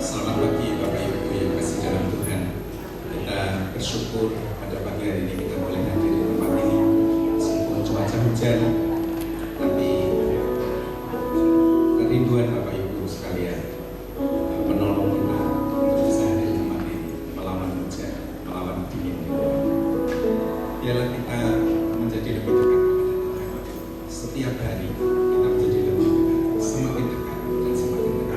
Selamat pagi Bapak Ibu yang kasih dalam Tuhan. Kita bersyukur pada pagi hari ini kita boleh hadir di tempat ini. Meskipun cuaca hujan, tapi kerinduan Bapak Ibu sekalian menolong kita untuk bisa hadir di tempat ini, melawan hujan, melawan dingin. Biarlah kita menjadi lebih dekat kepada Tuhan. Setiap hari kita menjadi lebih dekat, semakin dekat dan semakin dekat.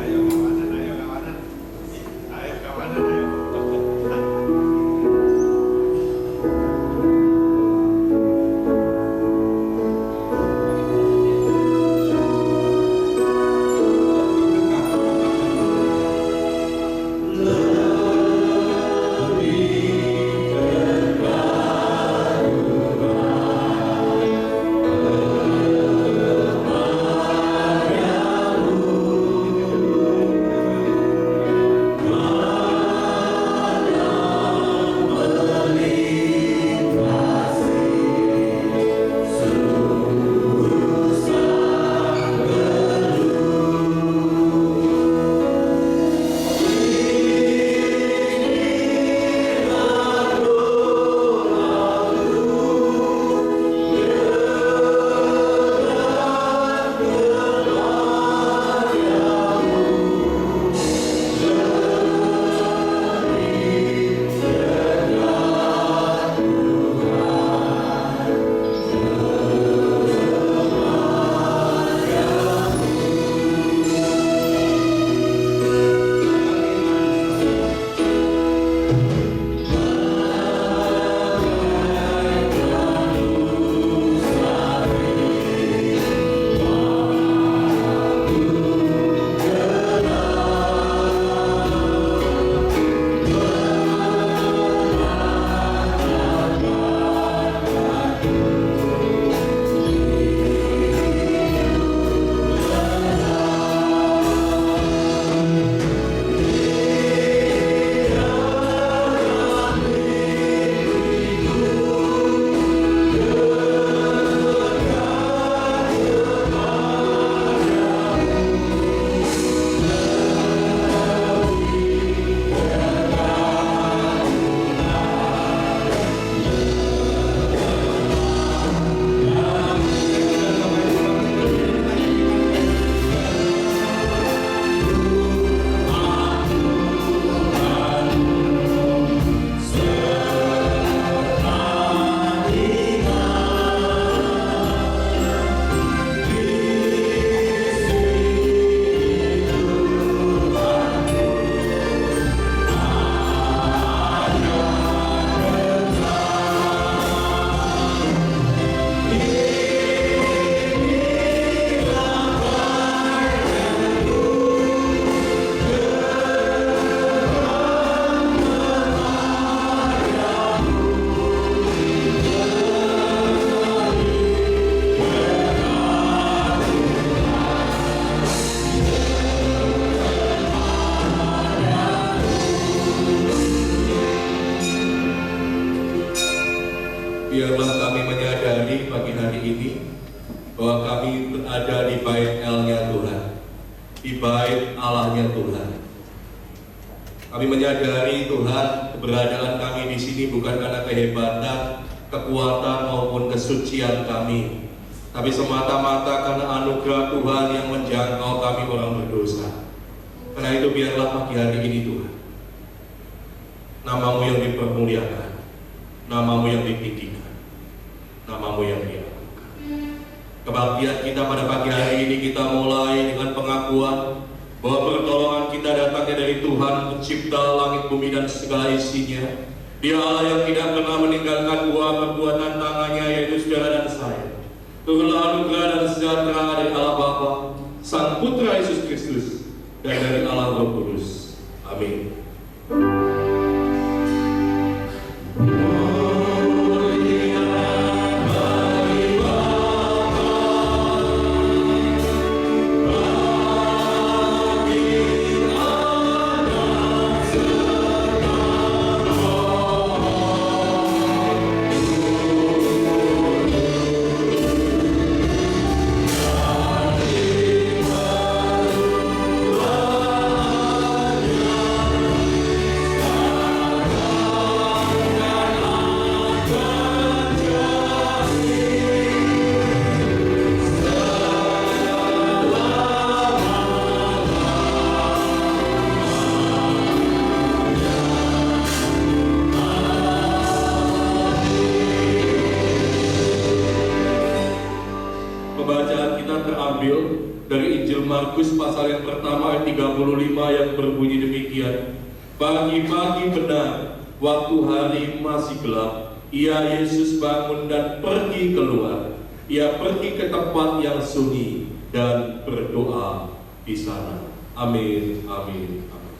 Biarlah kami menyadari pagi hari ini bahwa kami berada di bait El-nya Tuhan, di bait Allah-nya Tuhan. Kami menyadari Tuhan, keberadaan kami di sini bukan karena kehebatan, kekuatan maupun kesucian kami, tapi semata-mata karena anugerah Tuhan yang menjangkau kami orang berdosa. Karena itu biarlah pagi hari ini Tuhan, nama-Mu yang dipermuliakan, nama-Mu yang ditinggikan, nama-Mu yang diagungkan. Kebaktian kita pada pagi hari ini kita mulai dengan pengakuan bahwa pertolongan kita datangnya dari Tuhan pencipta langit bumi dan segala isinya. Dia Allah yang tidak pernah meninggalkan buah perbuatan tangannya, yaitu saudara dan saya. Turunlah anugerah dan sejahtera dari Allah Bapa, Sang Putra Yesus Kristus, dan dari Allah Roh Kudus. Amin. Yeah. Pembacaan kita terambil dari Injil Markus pasal yang pertama ayat 35 yang berbunyi demikian. Pagi-pagi benar, waktu hari masih gelap, Yesus bangun dan pergi keluar. Ia pergi ke tempat yang sunyi dan berdoa di sana. Amin, amin, amin.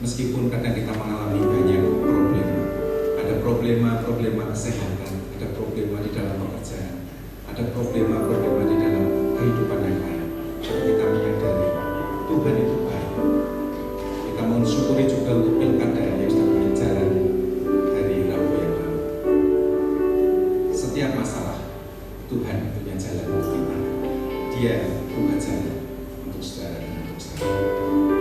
Meskipun kadang kita mengalami banyak problema kesehatan, ada problema di dalam pekerjaan, ada problema di dalam kehidupan yang lain, kita menyadari Tuhan itu baik. Kita mensyukuri juga untuk pilkada yang sedang berjalan hari Rabu yang lalu. Setiap masalah Tuhan punya jalan untuk kita. Dia buka jalan untuk saudara dan untuk saya.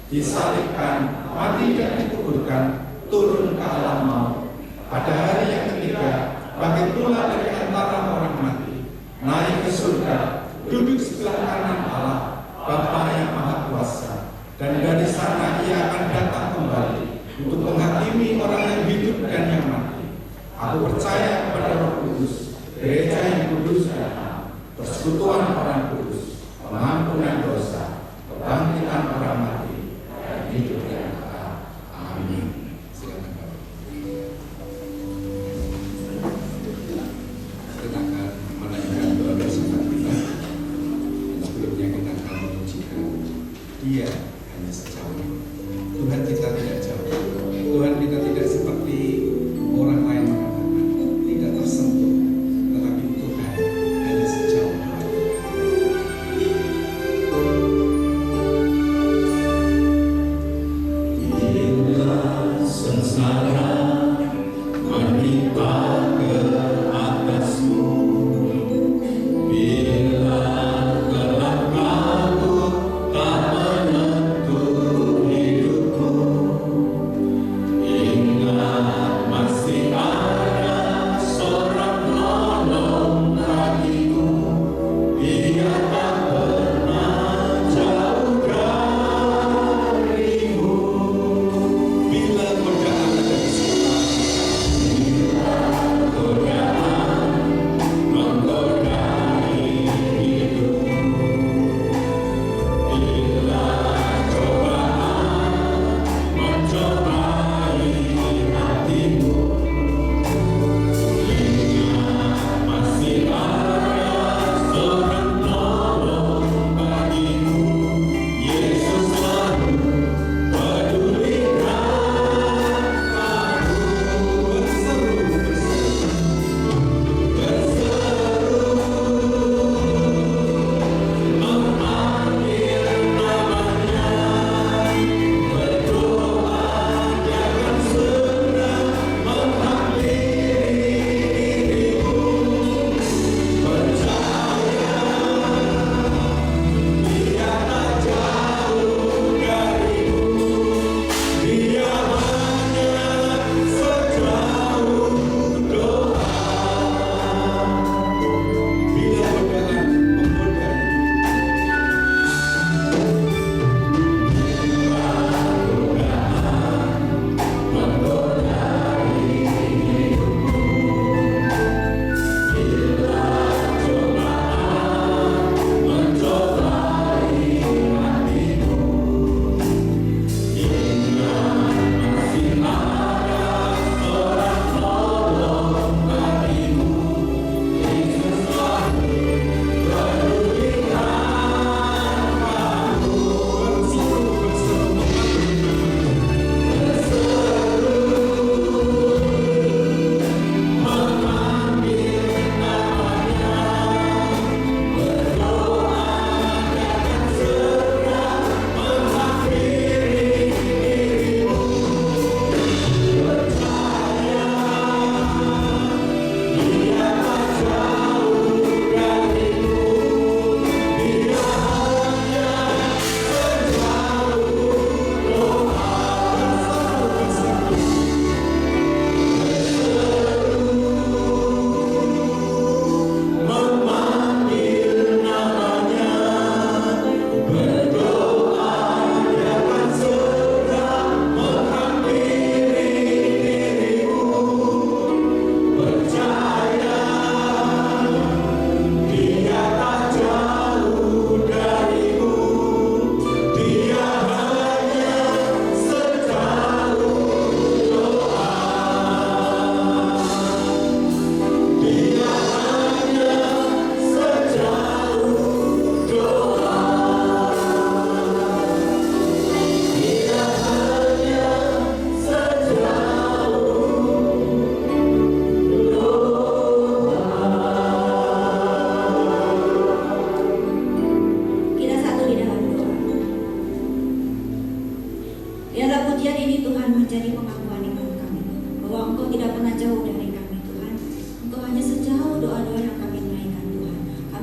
disalibkan, mati dan dikuburkan, turun ke alam maut. Pada hari yang ketiga, bangkit pula dari antara orang mati, naik ke surga, duduk sebelah kanan Allah, Bapa yang Maha Kuasa. Dan dari sana ia akan datang kembali untuk menghakimi orang yang hidup dan yang mati. Aku percaya kepada Roh Kudus, gereja yang kudus dan am, persekutuan orang kudus, pengampunan dosa, kebangkitan orang mati, dan hidup yang kekal. Amin. Silakan Bapak. Kita akan menaikkan doa bersama kita. Dan sebelumnya kita akan mengujikan Dia hanya sejauh. Tuhan kita tidak jauh. Tuhan kita tidak seperti orang lain mengatakan tidak tersentuh, tetapi Tuhan hanya sejauh. Bila sengsara menimpa ke atasmu, bila gelap kabut tak menentu hidupmu, ingat masih ada seorang penolong bagimu. Dia tak pernah jauh darimu. Bila godaan ada di sekitar kita, Godaan menggodai hidupmu, bila cobaan mencobai hatimu, ingat masih ada seorang penolong bagimu. Yesus selalu pedulikan kamu. Memanggil namanya, berdoa Dia akan segera menghampiri dirimu. Percaya Dia tak jauh darimu, Dia hanya sejauh doa. bila godaan menggodai,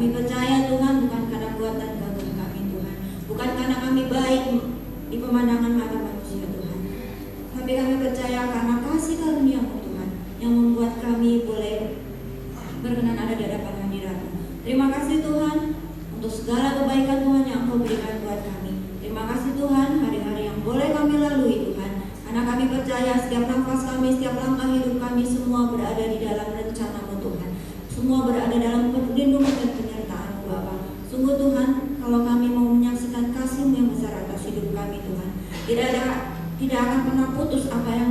Kami percaya Tuhan bukan karena kuat dan gagah kami Tuhan, bukan karena kami baik di pemandangan setiap langkah hidup kami semua berada di dalam rencana-Mu Tuhan. Semua berada dalam perlindungan dan penyertaan-Mu Bapa. Sungguh Tuhan, kalau kami mau menyaksikan kasih-Mu yang besar atas hidup kami Tuhan, tidak akan pernah putus apa yang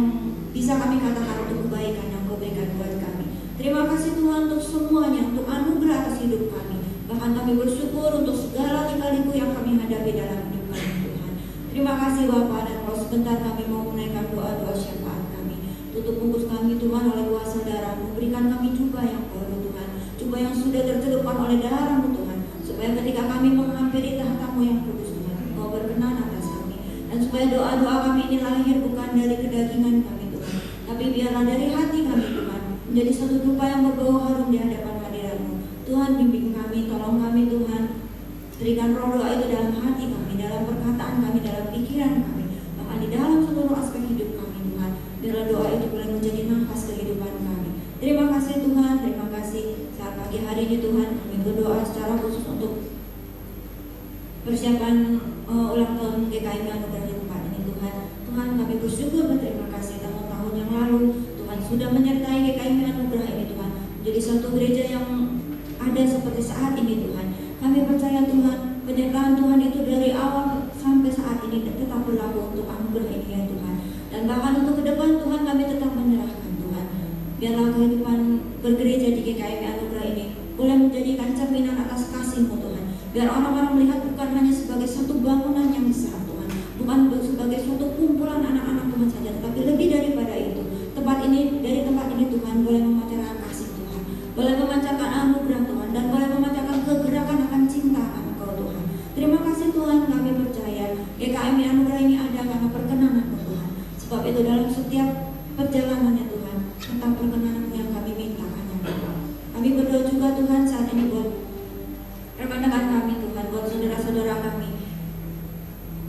bisa kami katakan untuk kebaikan yang Kau berikan buat kami. Terima kasih Tuhan untuk semuanya, untuk anugerah atas hidup kami. Bahkan kami bersyukur untuk segala lika-liku yang kami hadapi dalam hidup kami Tuhan. Terima kasih Bapa, dan kalau sebentar kami mau menaikkan doa-doa syafaat kami. Tutup bungkus kami Tuhan oleh kuasa darah-Mu. Berikan kami jubah yang baru Tuhan, jubah yang sudah tercelupkan oleh darah-Mu Tuhan, supaya ketika kami menghampiri tahta-Mu yang kudus Tuhan, Kau berkenan atas kami. Dan supaya doa-doa kami ini lahir bukan dari kedagingan kami Tuhan, tapi biarlah dari hati kami Tuhan, menjadi satu dupa yang berbau harum di hadapan hadirat-Mu. Tuhan, bimbing kami, tolong kami Tuhan. Berikan roh doa itu dalam hati kami, dalam perkataan kami, dalam pikiran kami, bahkan di dalam seluruh aspek hidup kami Tuhan. Biarlah doa itu boleh menjadi nafas kehidupan kami. Terima kasih Tuhan, terima kasih. Saat pagi hari ini Tuhan, kami berdoa secara khusus untuk persiapan ulang tahun GKIM Anugerah di tempat ini Tuhan. Tuhan, kami bersyukur berterima kasih tahun-tahun yang lalu Tuhan sudah menyertai GKIM Anugerah ini Tuhan, menjadi suatu gereja yang ada seperti saat ini Tuhan. Kami percaya Tuhan, penyertaan Tuhan itu dari awal sampai saat ini tetap berlaku untuk anugerah ini ya Tuhan. Dan bahkan untuk ke depan Tuhan, kami tetap menyerahkan Tuhan. Biarlah kehidupan bergereja di GKIM Anugerah ini boleh menjadikan cerminan atas kasih-Mu Tuhan. Biar orang-orang melihat bukan hanya sebagai satu bangunan yang besar Tuhan, bukan sebagai suatu kumpulan anak-anak Tuhan saja, tetapi lebih daripada itu. Dari tempat ini Tuhan boleh memancarkan kasih Tuhan, boleh memancarkan anugerah Tuhan, dan boleh memancarkan kegerakan akan cinta Engkau Tuhan. Terima kasih Tuhan, kami percaya GKIM Anugerah ini ada karena perkenanan-Mu Tuhan. Sebab itu dalam setiap perjalanannya Tuhan, tentang perkenanan-Mu yang kami mintakan ya Tuhan. Kami berdoa juga Tuhan saat ini buat rekan-rekan kami Tuhan, buat saudara-saudara kami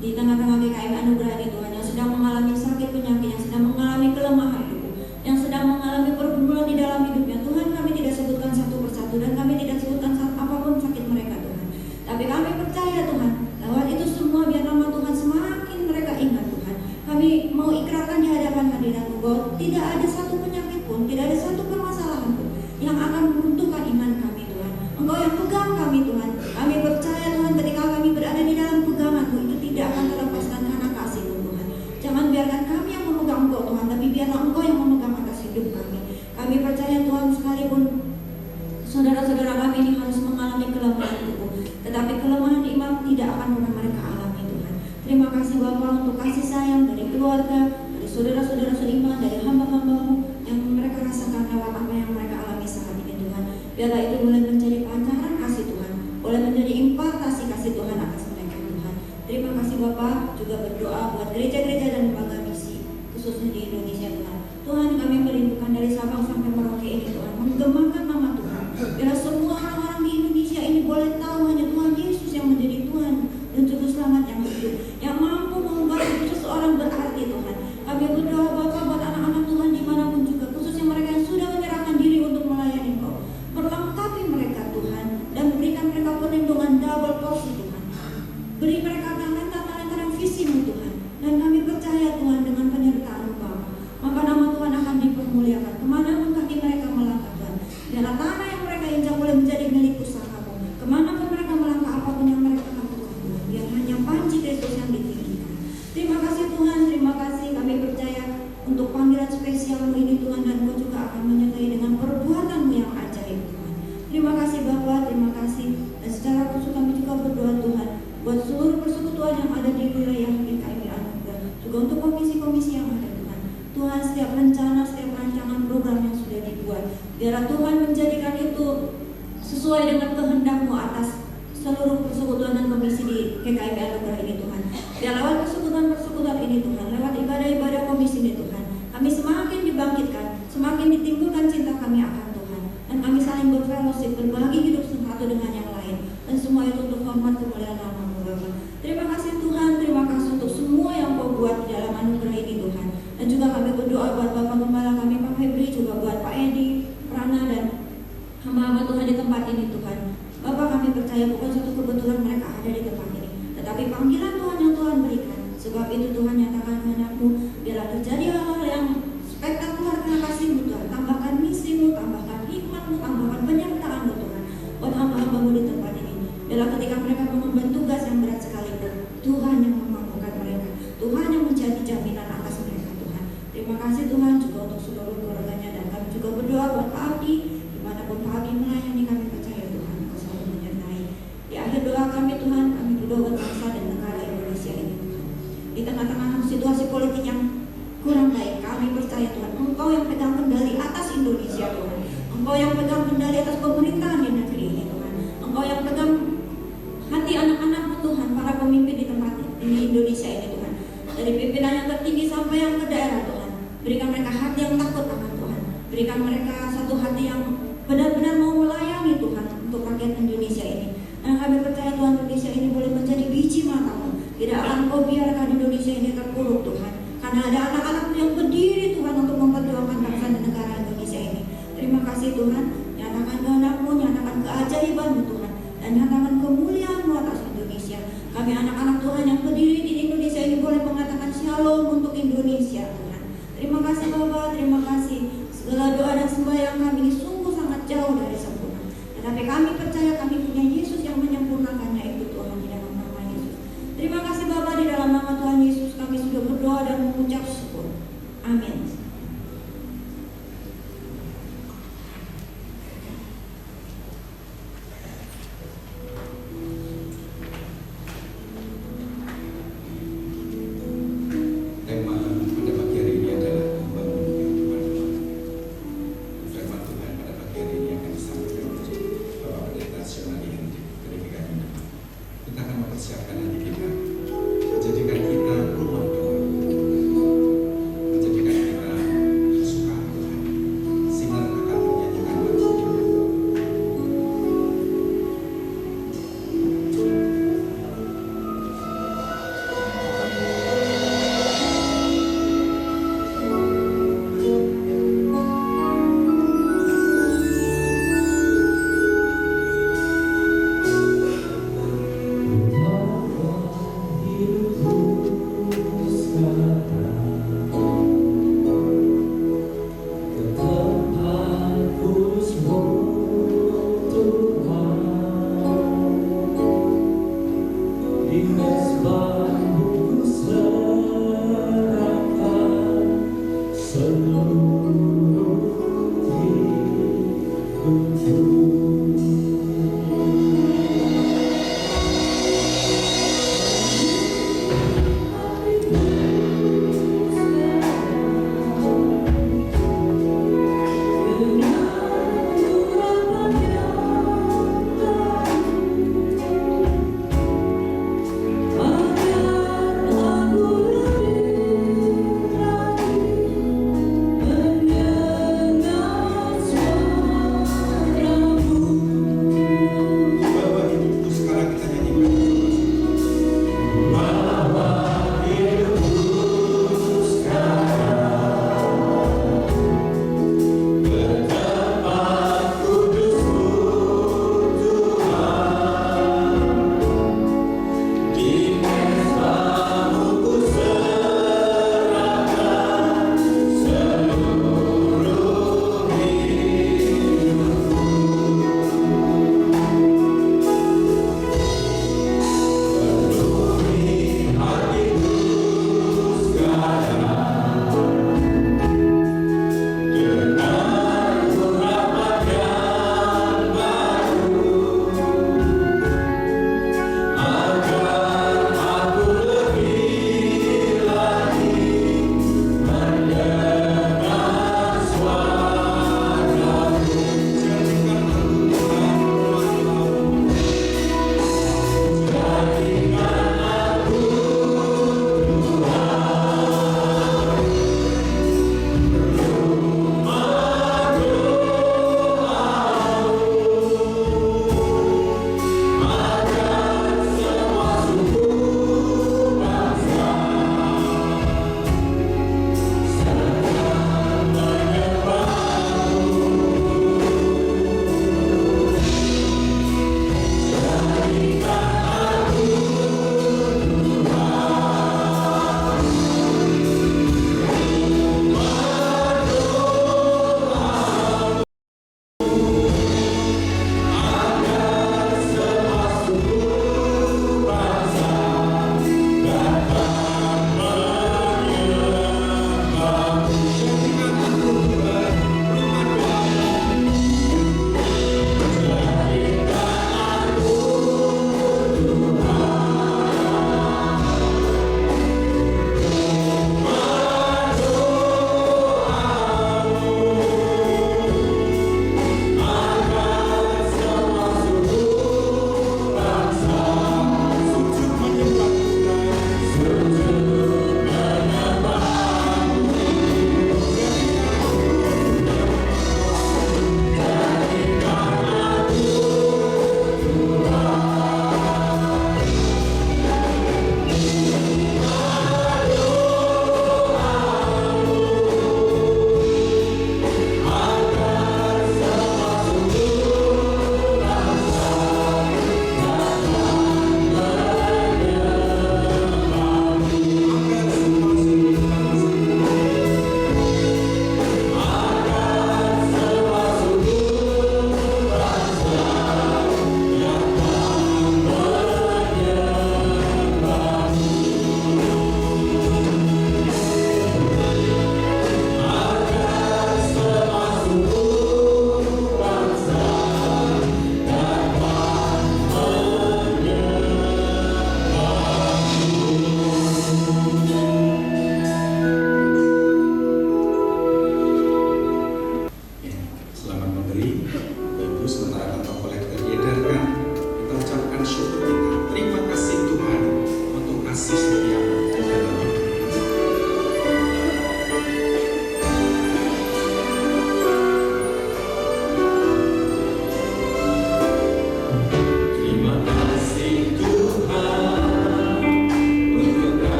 di tengah-tengah GKIM Anugerah ini Tuhan, yang sedang mengalami sakit penyakit, yang sedang mengalami kelemahan tubuh, yang sedang mengalami pergumulan di dalam hidupnya Tuhan. Kami tidak sebutkan satu persatu dan kami tidak sebutkan apapun sakit mereka Tuhan, tapi kami percaya Tuhan, lewat itu semua biar nama Tuhan semakin mereka ingat Tuhan. Kami mau ikrarkan di hadapan hadirat-Mu bahwa tidak ada satu penyakit pun, tidak ada satu permasalahan pun yang akan meruntuhkan iman kami Tuhan. Engkau yang pegang kami Tuhan. Kami percaya Tuhan, ketika kami berada di dalam pegangan-Mu itu tidak akan terlepaskan karena kasih-Mu Tuhan. Jangan biarkan kami yang memegang Engkau Tuhan, tapi biarlah Engkau yang memegang atas hidup kami. Kami percaya Tuhan, sekalipun saudara-saudara kami ini harus mengalami kelemahan tubuh, tetapi kelemahan iman tidak akan pernah mereka alami Tuhan. Terima kasih Bapa untuk kasih sayang dari keluarga, dari saudara-saudara seiman, dari hamba-hamba-Mu yang mereka rasakan lewat apa yang mereka alami saat ini Tuhan. Biarlah itu boleh menjadi pancaran kasih Tuhan, boleh menjadi impartasi kasih Tuhan atas mereka Tuhan. Terima kasih Bapa. Juga berdoa buat gereja-gereja dan lembaga misi khususnya di Indonesia Tuhan. Tuhan, kami merindukan dari Sabang sampai Merauke ini Tuhan, menggemakan nama Tuhan. Biar semua orang-orang di Indonesia ini boleh tahu hanya Tuhan Yesus yang menjadi Tuhan dan Juru Selamat yang hidup, yang mampu mengubah hidup seseorang berarti Tuhan. Kami berdoa Bapa buat anak-anak Tuhan dimanapun juga, khususnya mereka yang sudah menyerahkan diri untuk melayani Engkau. Perlengkapi mereka Tuhan, dan berikan mereka perlindungan double porsi Tuhan. Beri mereka talenta-talenta dan visi-Mu Tuhan. Dan kami percaya Tuhan, dengan penyertaan-Mu Bapa, maka nama Tuhan akan dipermuliakan. Kemanapun kaki mereka melangkah Tuhan, biarlah tanah yang mereka injak boleh menjadi milik usaha-Mu. Kemanapun mereka melangkah, apapun yang mereka lakukan Tuhan, biar hanya panji Kristus yang ditinggikan. Terima kasih Tuhan, terima kasih. Kami percaya untuk panggilan spesial-Mu ini Tuhan, dan Engkau juga akan menyertai dengan perbuatan-Mu yang ajaib Tuhan. Terima kasih Bapa, terima kasih. Dan secara khusus kami juga berdoa Tuhan buat seluruh persekutuan yang ada di wilayah GKIM Anugerah, juga untuk komisi-komisi yang ada Tuhan. Tuhan, setiap rencana, setiap rancangan program yang sudah dibuat, biarlah Tuhan menjadikan itu sesuai dengan kehendak-Mu atas seluruh persekutuan dan komisi di GKIM Anugerah ini Tuhan. Biar lewat persekutuan ini Tuhan, lewat ibadah-ibadah komisi ini Tuhan, kami semakin dibangkitkan, semakin ditimbulkan cinta kami akan Tuhan, dan kami saling berfellowship, berbagi hidup satu dengan yang lain, dan semua itu untuk hormat kemuliaan nama-Mu Bapa. Terima kasih Tuhan, terima kasih untuk semua yang Kau buat di dalam anugerah ini Tuhan. Dan juga kami berdoa buat Bapak Gembala kami Pak Febri, juga buat Pak Edi, Prana, dan hamba-hamba Tuhan di tempat ini Tuhan. Bapak, kami percaya bukan suatu kebetulan mereka ada di tempat ini, tetapi panggilan Tuhan yang Tuhan berikan. Sebab itu Tuhan, nyatakan kehendak-Mu, biarlah terjadi hal-hal yang spektakuler di tengah-tengah situasi politik yang kurang baik, kami percaya Tuhan, Engkau yang pegang kendali atas Indonesia Tuhan. Engkau yang pegang kendali atas pemerintahan di negeri ini Tuhan. Engkau yang pegang hati anak-anak-Mu Tuhan, para pemimpin di tempat di Indonesia ini Tuhan. Dari pimpinan yang tertinggi sampai yang ke daerah Tuhan. Berikan mereka hati yang takut akan Tuhan. Berikan mereka satu hati yang benar-benar mau melayani Tuhan untuk rakyat Indonesia ini. Dan kami percaya Tuhan, Indonesia ini boleh menjadi biji mata-Mu. Tidak akan Kau biarkan Indonesia ini terpuruk Tuhan. Karena ada anak-anak-Mu yang berdiri Tuhan untuk memperjuangkan bangsa dan negara Indonesia ini. Terima kasih Tuhan. Nyatakan kehendak-Mu, nyatakan keajaiban-Mu Tuhan. Dan nyatakan kemuliaan-Mu atas Indonesia. Kami anak-anak Tuhan yang berdiri di Indonesia ini boleh mengatakan shalom untuk Indonesia Tuhan. Terima kasih Bapa, terima kasih. Segala doa dan sembahyang kami ini sungguh sangat jauh dari sempurna. Tetapi kami percaya kami punya Yesus yang menyempurnakannya, itu Tuhan, di dalam nama Yesus. Terima kasih Bapa, di dalam nama Tuhan Yesus kami sudah berdoa dan mengucap syukur. Amin.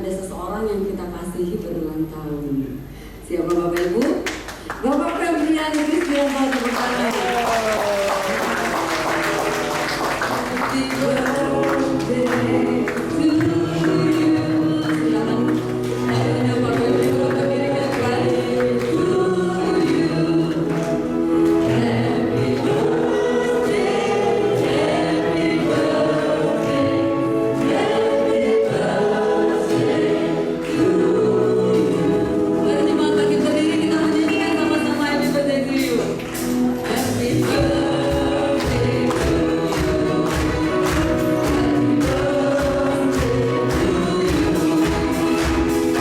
ada seseorang yang kita kasihi berulang tahun. Siapa Bapak Ibu? Bapak Febrian Christian Happy birthday to you. Silakan ayahnya Pak Febri untuk dirikan kembali. To you. Happy birthday, happy birthday, happy birthday to you. Mari jemaat bangkit berdiri, kita menyanyikan sama-sama happy birthday to you. Happy birthday to you. Happy birthday to you. Happy birthday, happy birthday,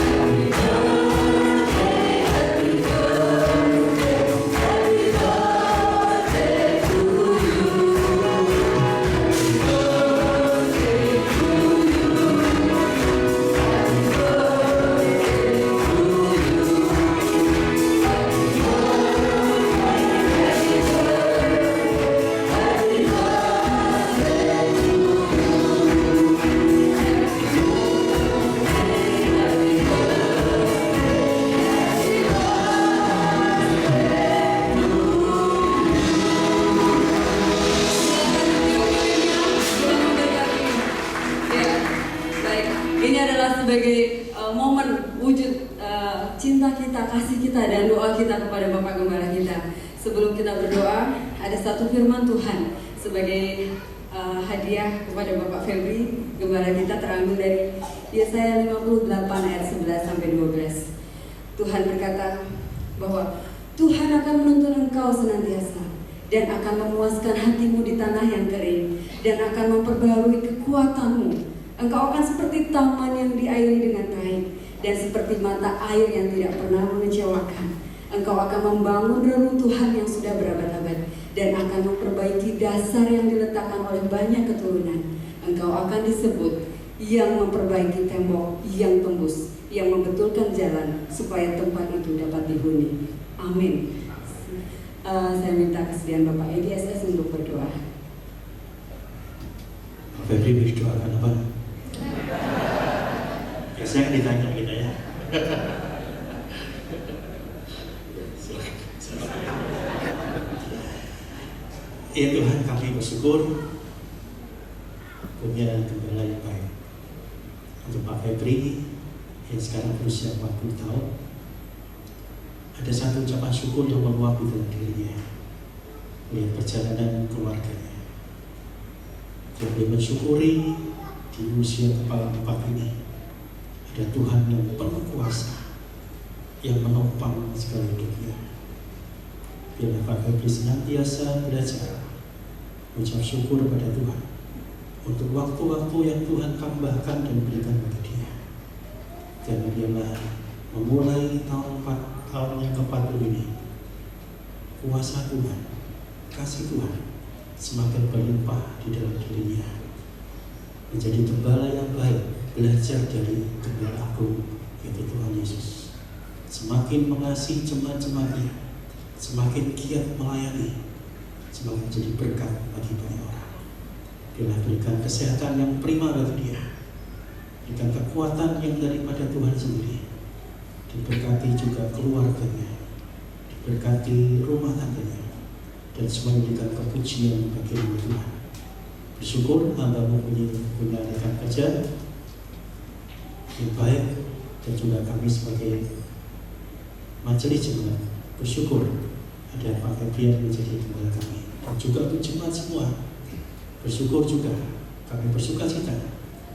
happy birthday to Baik, ini adalah sebagai momen wujud cinta kita, kasih kita, dan doa kita kepada Bapak Gembala kita. Sebelum kita berdoa, ada satu firman Tuhan sebagai hadiah kepada Bapak Febri, Gembala kita, terambil dari Yesaya 58 ayat 11 sampai 12. Tuhan berkata bahwa Tuhan akan menuntun engkau senantiasa dan akan memuaskan hatimu di tanah yang kering dan akan memperbarui kekuatanmu. Engkau akan seperti taman yang diairi dengan baik dan seperti mata air yang tidak pernah mengecewakan. Engkau akan membangun reruntuhan yang sudah berabad-abad dan akan memperbaiki dasar yang diletakkan oleh banyak keturunan. Engkau akan disebut yang memperbaiki tembok yang tembus, yang membetulkan jalan supaya tempat itu dapat dihuni. Amin. Saya minta kesediaan Bapak EDSS untuk berdoa. Pak Febri berdoakan apa? Biasanya kan ditanya kita ya. Ya Tuhan, kami bersyukur punya gembala yang baik. Untuk Pak Febri yang sekarang berusia 40 tahun, ada satu ucapan syukur yang meluap di dalam dirinya melihat perjalanan keluarganya. Dia boleh mensyukuri di usia kepala 4 ini ada Tuhan yang penuh kuasa yang menopang segala hidupnya. Biarlah Pak Febri senantiasa belajar mengucap syukur pada Tuhan untuk waktu-waktu yang Tuhan tambahkan dan berikan kepada dia. Dan biarlah memulai tahun yang ke-40 ini, kuasa Tuhan, kasih Tuhan semakin berlimpah di dalam dirinya. Menjadi gembala yang baik, belajar dari Gembala Agung, yaitu Tuhan Yesus. Semakin mengasihi jemaat-jemaatnya, semakin giat melayani, semakin jadi berkat bagi banyak orang. Biarlah berikan kesehatan yang prima bagi dia, berikan kekuatan yang daripada Tuhan sendiri. Diberkati juga keluarganya, diberkati rumah tangganya, dan semua diberikan kepujian bagi nama Tuhan. Bersyukur hamba-Mu punya rekan kerja yang baik, dan juga kami sebagai majelis jemaat bersyukur ada Pak Febrian menjadi gembala kami, dan juga untuk jemaat semua bersyukur juga. Kami bersuka cita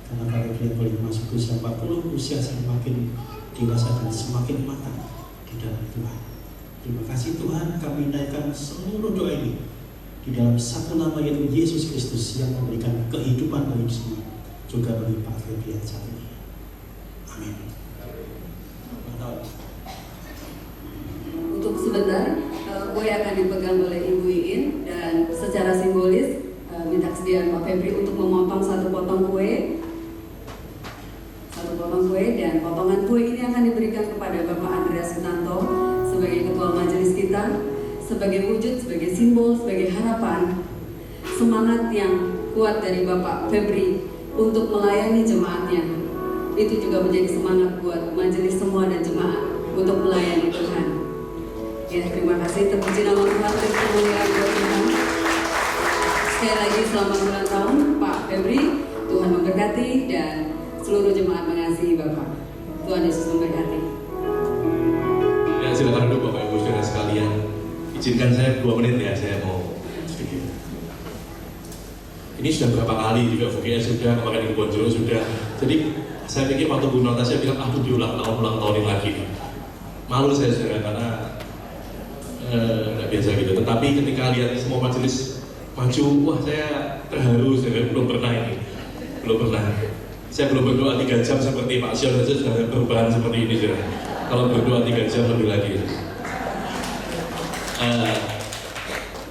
karena Pak Febrian boleh masuk usia 40, usia semakin dewasa dan semakin matang di dalam Tuhan. Terima kasih Tuhan, kami naikkan seluruh doa ini di dalam satu nama, yaitu Yesus Kristus yang memberikan kehidupan bagi semua, juga bagi Pak Febrian saat ini. Amin. Untuk sebentar, kue akan dipegang oleh Ibu Iin, dan secara simbolis minta kesediaan Pak Febri untuk memotong satu potong kue. Dan potongan kue ini akan diberikan kepada Bapak Andreas Sutanto sebagai ketua majelis kita, sebagai wujud, sebagai simbol, sebagai harapan, semangat yang kuat dari Bapak Febri untuk melayani jemaatnya. itu juga menjadi semangat buat majelis semua dan jemaat untuk melayani Tuhan. Ya, terima kasih, terpuji nama Tuhan, kemuliaan buat Tuhan. Sekali lagi selamat ulang tahun Pak Febri, Tuhan memberkati dan seluruh jemaat mengasihi Bapak. Tuhan Yesus memberkati. Ya, silakan duduk Bapak Ibu Saudara sekalian. Izinkan saya 2 menit ya, saya mau sedikit. Ini sudah berapa kali juga VGS sudah, kemarin di Bonjolo sudah. Jadi saya pikir waktu Bu Natasha bilang, aku diulang tahun lagi. Malu saya saudara karena nggak biasa gitu. Tetapi ketika lihat semua majelis maju, wah saya terharu. Saya belum pernah ini, belum pernah. Saya belum berdoa 3 jam seperti Pak Sion saja sudah ada perubahan seperti ini saudara. Kalau berdoa 3 jam lebih lagi.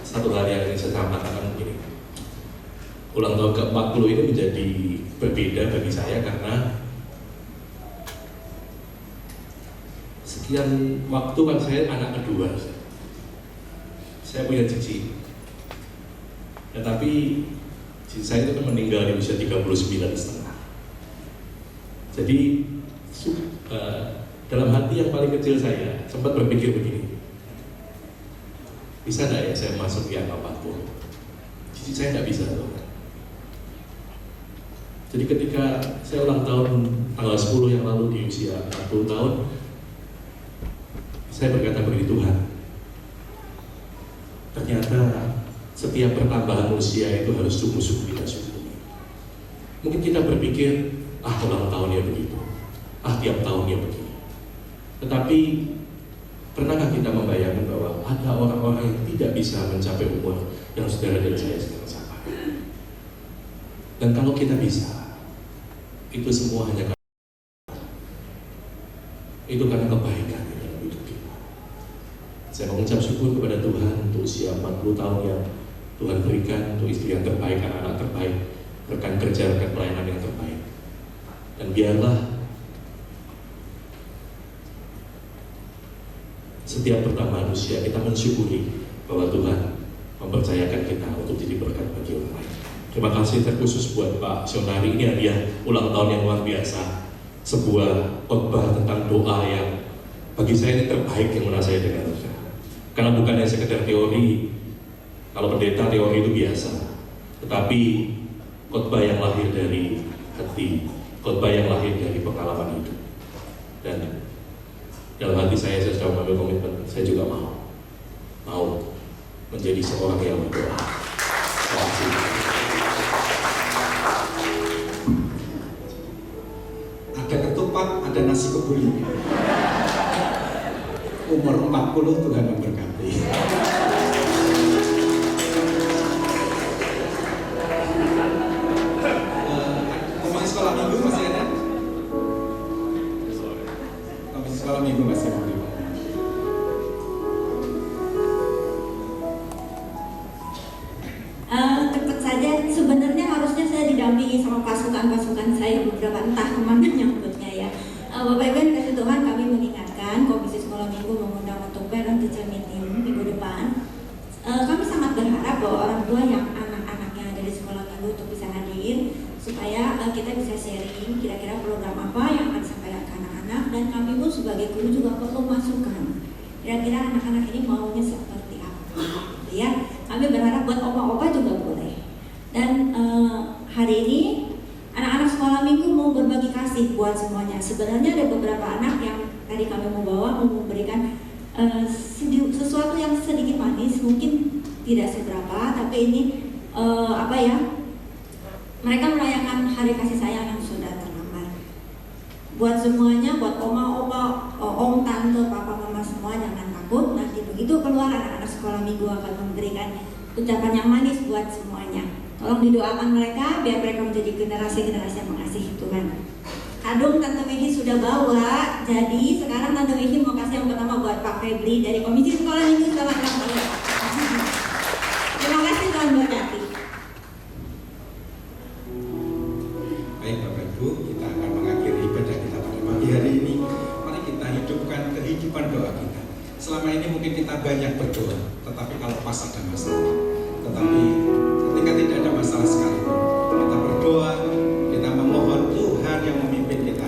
Satu hal yang ingin saya sampaikan begini. Ulang tahun ke-40 ini menjadi berbeda bagi saya karena sekian waktu kan saya anak kedua. Saya punya cici. Tetapi cici saya itu kan meninggal di usia 39,5. Jadi dalam hati yang paling kecil saya sempat berpikir begini. Bisa nggak ya saya masuk di angka 40? Cici saya nggak bisa loh. Jadi ketika saya ulang tahun tanggal 10 yang lalu di usia 40 tahun, saya berkata begini, Tuhan, ternyata setiap pertambahan usia itu harus sungguh-sungguh kita syukuri. Mungkin kita berpikir, ulang tahunnya begitu, tiap tahunnya begini. Tetapi pernahkah kita membayangkan bahwa ada orang-orang yang tidak bisa mencapai umur yang saudara dan saya sekarang capai? Dan kalau kita bisa, itu semua hanya karena itu karena kebaikan dalam hidup kita. Saya mengucap syukur kepada Tuhan untuk usia 40 tahun yang Tuhan berikan, untuk istri yang terbaik, anak-anak terbaik, rekan kerja, rekan pelayanan yang terbaik. Dan biarlah setiap pertambahan usia kita mensyukuri bahwa Tuhan mempercayakan kita untuk jadi berkat bagi orang lain. Terima kasih terkhusus buat Pak Sionari, ini hadiah ulang tahun yang luar biasa. Sebuah khotbah tentang doa yang bagi saya ini terbaik yang pernah saya dengar. Karena bukan hanya sekedar teori. Kalau pendeta teori itu biasa, tetapi khotbah yang lahir dari hati, khotbah yang lahir dari pengalaman hidup. Dan dalam hati saya sudah mengambil komitmen, saya juga mau menjadi seorang yang berdoa. Terima kasih. Ada ketupat, ada nasi kebuli. Umur 40 Tuhan memberkati. Komisi sekolah minggu masih ada? Komisi sekolah minggu masih ada. Cepat saja, sebenarnya harusnya saya didampingi sama pasukan-pasukan saya beberapa, entah kemana nyambutnya ya. Bapak Ibu yang kasih Tuhan, kami mengingatkan Komisi Sekolah Minggu mengundang untuk parent teacher meeting minggu depan. Kami sangat berharap bahwa orang tua yang anak-anaknya ada di sekolah minggu untuk bisa hadir, supaya kita bisa sharing kira-kira program apa yang akan disampaikan ke anak-anak, dan kami pun sebagai guru juga perlu masukan. Kira-kira anak-anak ini maunya seperti apa, ya? Kami berharap buat opa-opa juga boleh. Dan hari ini anak-anak sekolah minggu mau berbagi kasih buat semuanya. Sebenarnya ada beberapa anak yang tadi kami mau bawa, mau memberikan sesuatu yang sedikit manis, mungkin tidak seberapa, tapi ini mereka merayakan hari kasih sayang yang sudah terlambat. Buat semuanya, buat oma, opa, om, tante, papa, mama semua, jangan takut. Nanti begitu keluar, anak-anak sekolah minggu akan memberikan ucapan yang manis buat semuanya. Tolong didoakan mereka biar mereka menjadi generasi-generasi yang mengasihi Tuhan. Kadung Tante Mehi sudah bawa, jadi sekarang Tante Mehi mau kasih yang pertama buat Pak Febri dari Komisi Sekolah Minggu. Selamat ulang tahun. Terima kasih, Tuhan berkati. Baik Bapak Ibu, kita akan mengakhiri ibadah kita pada pagi hari ini. Mari kita hidupkan kehidupan doa kita. Selama ini mungkin kita banyak berdoa, tetapi kalau pas ada masalah. Tetapi ketika tidak ada masalah sekalipun, kita berdoa, kita memohon Tuhan yang memimpin kita.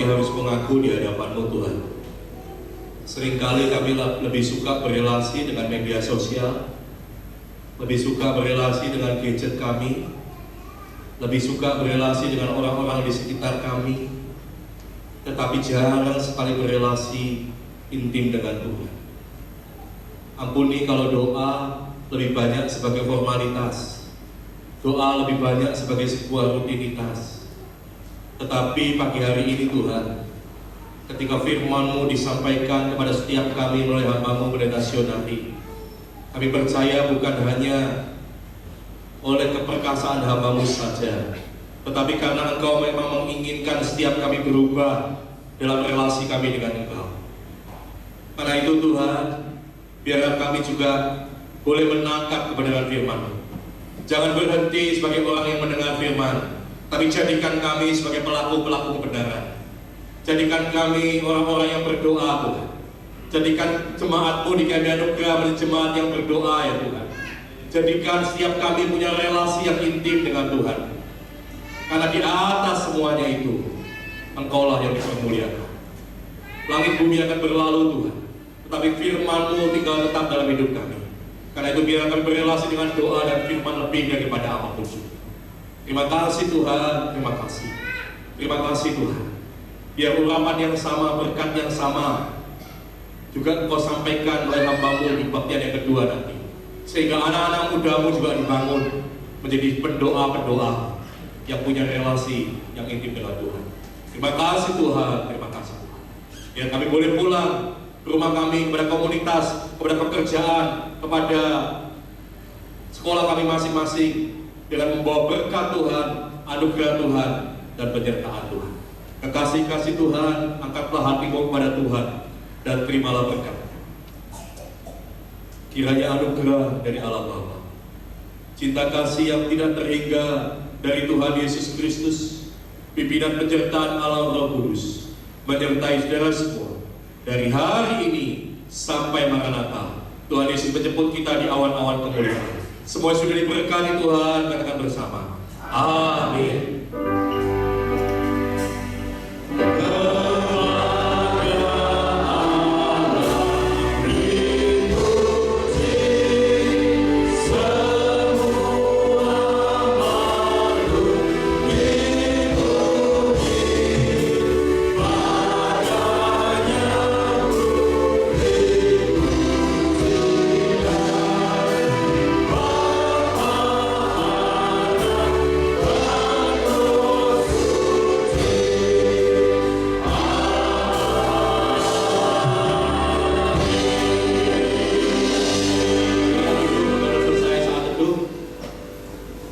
kami harus mengaku di hadapan-Mu Tuhan. Seringkali kami lebih suka berelasi dengan media sosial, lebih suka berelasi dengan gadget kami, lebih suka berelasi dengan orang-orang di sekitar kami, tetapi jarang sekali berelasi intim dengan Tuhan. Ampuni kalau doa lebih banyak sebagai formalitas, doa lebih banyak sebagai sebuah rutinitas. Tetapi pagi hari ini Tuhan, ketika firman-Mu disampaikan kepada setiap kami melalui hamba-Mu Pendeta Sionari, kami percaya bukan hanya oleh keperkasaan hamba-Mu saja, tetapi karena Engkau memang menginginkan setiap kami berubah dalam relasi kami dengan Engkau. Karena itu Tuhan, biarlah kami juga boleh menangkap kebenaran firman-Mu. Jangan berhenti sebagai orang yang mendengar firman, tapi jadikan kami sebagai pelaku-pelaku kebenaran. Jadikan kami orang-orang yang berdoa Tuhan. Jadikan jemaat-Mu di KMI Anugerah menjadi jemaat yang berdoa ya Tuhan. Jadikan setiap kami punya relasi yang intim dengan Tuhan. Karena di atas semuanya itu, Engkaulah yang dipermuliakan. Langit bumi akan berlalu Tuhan, tetapi firman-Mu tinggal tetap dalam hidup kami. Karena itu biar kami berrelasi dengan doa dan firman lebih daripada apapun. Terima kasih Tuhan, terima kasih. Terima kasih Tuhan. Biar urapan yang sama, berkat yang sama juga Engkau sampaikan oleh hamba-Mu di bagian yang kedua nanti. Sehingga anak-anak muda-Mu juga dibangun menjadi pendoa-pendoa yang punya relasi yang intim dengan Tuhan. Terima kasih Tuhan, terima kasih Tuhan. Biar kami boleh pulang ke rumah kami, kepada komunitas, kepada pekerjaan, kepada sekolah kami masing-masing, dengan membawa berkat Tuhan, anugerah Tuhan, dan penyertaan Tuhan. Kekasih-kasih Tuhan, angkatlah hatimu kepada Tuhan, dan terimalah berkat. Kiranya anugerah dari Allah Bapa, cinta kasih yang tidak terhingga dari Tuhan Yesus Kristus, pimpinan penyertaan Allah Roh Kudus, menyertai saudara semua, dari hari ini sampai Maranatha. Tuhan Yesus menjemput kita di awan-awan kemuliaan. Semua sudah diberkati Tuhan, katakan bersama. Amin.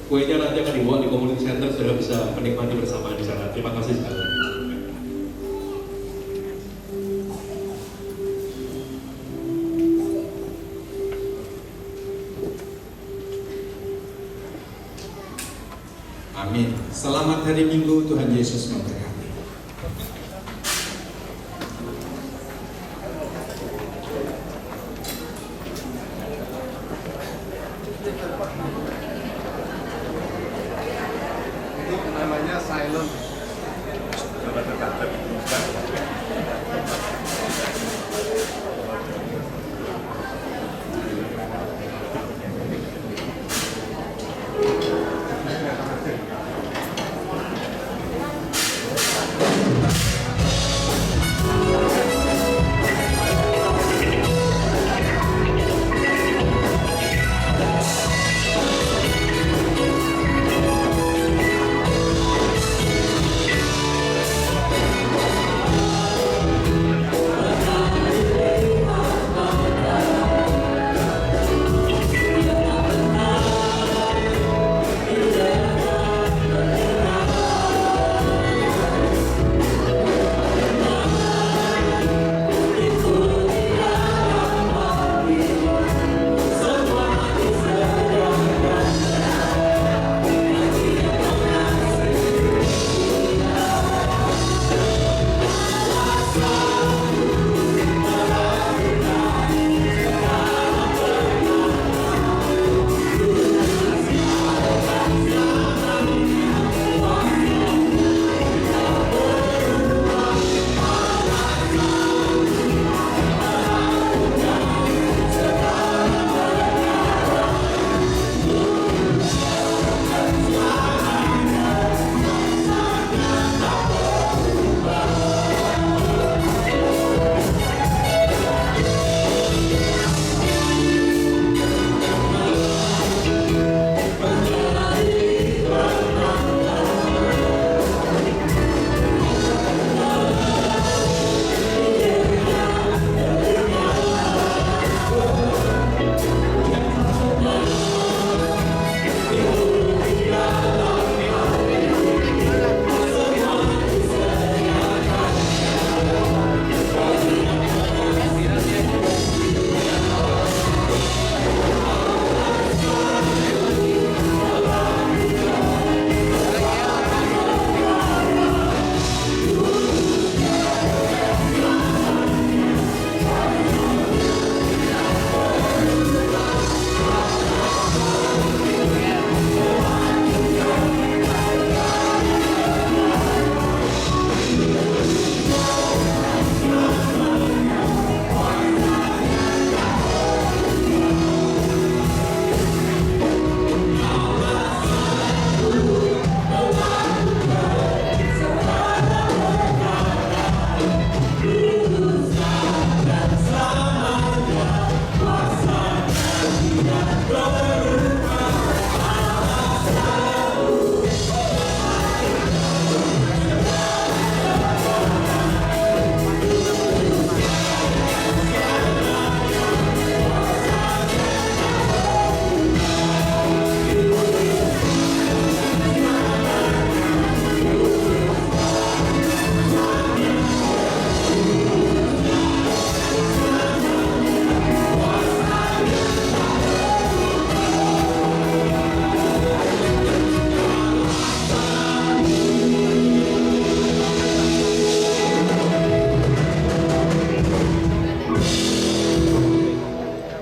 Kuenya nanti akan dibawa di community center, sudah bisa menikmati bersama di sana. Terima kasih sekali. Amin. Selamat hari Minggu, Tuhan Yesus memberkati. Namanya silent.